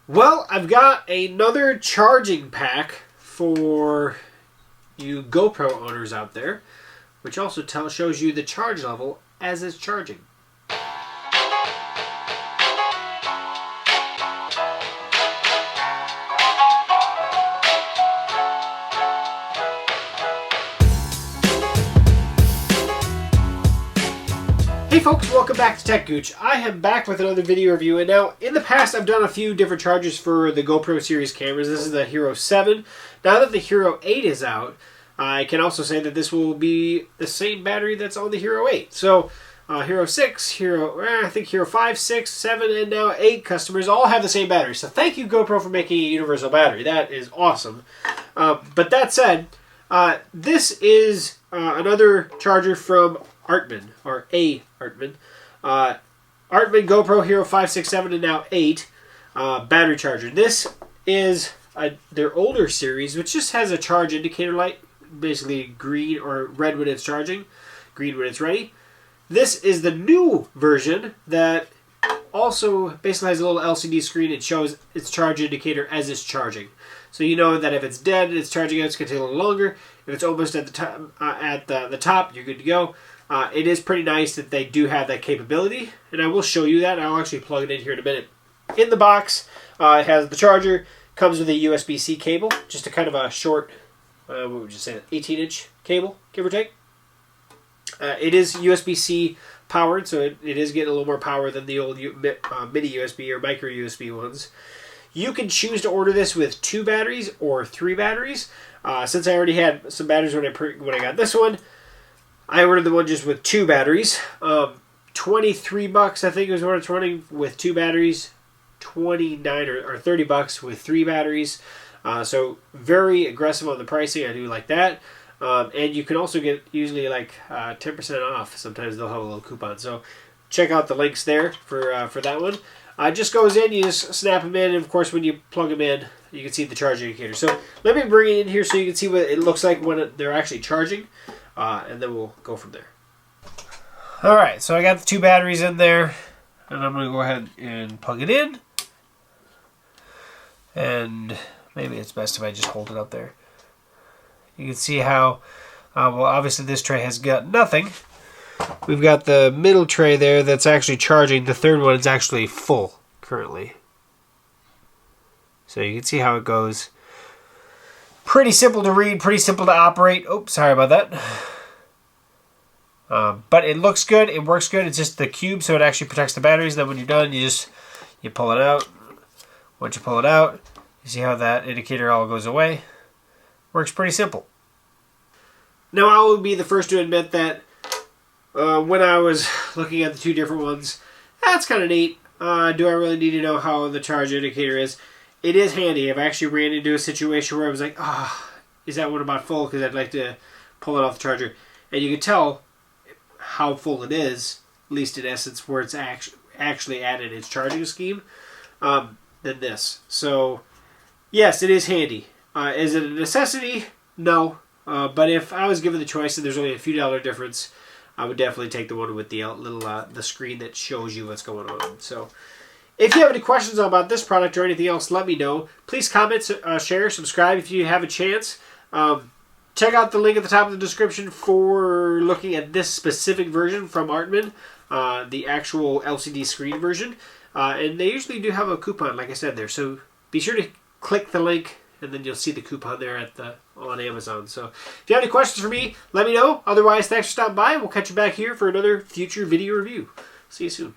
Well, I've got another charging pack for you GoPro owners out there, which also shows you the charge level as it's charging. Hey folks, welcome back to techgooch. I am back with another video review, and now in the past I've done a few different chargers for the GoPro series cameras. This is the Hero 7. Now that the Hero 8 is out, I can also say that this will be the same battery that's on the Hero 8. So Hero 6, I think Hero 5, 6, 7, and now 8 customers all have the same battery. So thank you GoPro for making a universal battery. That is awesome. But that said, this is another charger from Artman, or a Artman. Artman GoPro Hero 5, 6, 7, and now 8 battery charger. This is their older series, which just has a charge indicator light, basically green or red when it's charging, green when it's ready. This is the new version that also basically has a little LCD screen. It shows its charge indicator as it's charging. So you know that if it's dead and it's charging out, it's going to take a little longer. If it's almost at the top, you're good to go. It is pretty nice that they do have that capability, and I will show you that. I'll actually plug it in here in a minute. In the box, it has the charger, comes with a USB-C cable, just a kind of a short, what would you say, 18-inch cable, give or take. It is USB-C powered, so it is getting a little more power than the old mini USB or micro USB ones. You can choose to order this with 2 batteries or 3 batteries. Since I already had some batteries when I got this one, I ordered the one just with 2 batteries. 23 bucks, I think, is what it's running with 2 batteries. 29 or 30 bucks with 3 batteries. So very aggressive on the pricing. I do like that. And you can also get usually like 10% off. Sometimes they'll have a little coupon. So check out the links there for that one. It just goes in, you just snap them in, and of course when you plug them in, you can see the charge indicator. So let me bring it in here so you can see what it looks like when they're actually charging. And then we'll go from there. Alright, so I got the 2 batteries in there, and I'm going to go ahead and plug it in. And maybe it's best if I just hold it up there. You can see how, well, obviously this tray has got nothing. We've got the middle tray there that's actually charging. The third one is actually full currently. So you can see how it goes. Pretty simple to read, pretty simple to operate. Oops, sorry about that. But it looks good, it works good. It's just the cube, so it actually protects the batteries. Then when you're done, you pull it out. Once you pull it out, you see how that indicator all goes away. Works pretty simple. Now I will be the first to admit that when I was looking at the 2 different ones, that's kind of neat. Do I really need to know how the charge indicator is? It is handy. I've actually ran into a situation where I was like, is that one about full? Because I'd like to pull it off the charger. And you can tell how full it is, at least in essence, where it's actually added its charging scheme, than this. So, yes, it is handy. Is it a necessity? No. But if I was given the choice and there's only a few dollar difference, I would definitely take the one with the little the screen that shows you what's going on. So, if you have any questions about this product or anything else, let me know. Please comment, share, subscribe if you have a chance. Check out the link at the top of the description for looking at this specific version from Artman, the actual LCD screen version. And they usually do have a coupon, like I said there. So be sure to click the link, and then you'll see the coupon there on Amazon. So if you have any questions for me, let me know. Otherwise, thanks for stopping by. We'll catch you back here for another future video review. See you soon.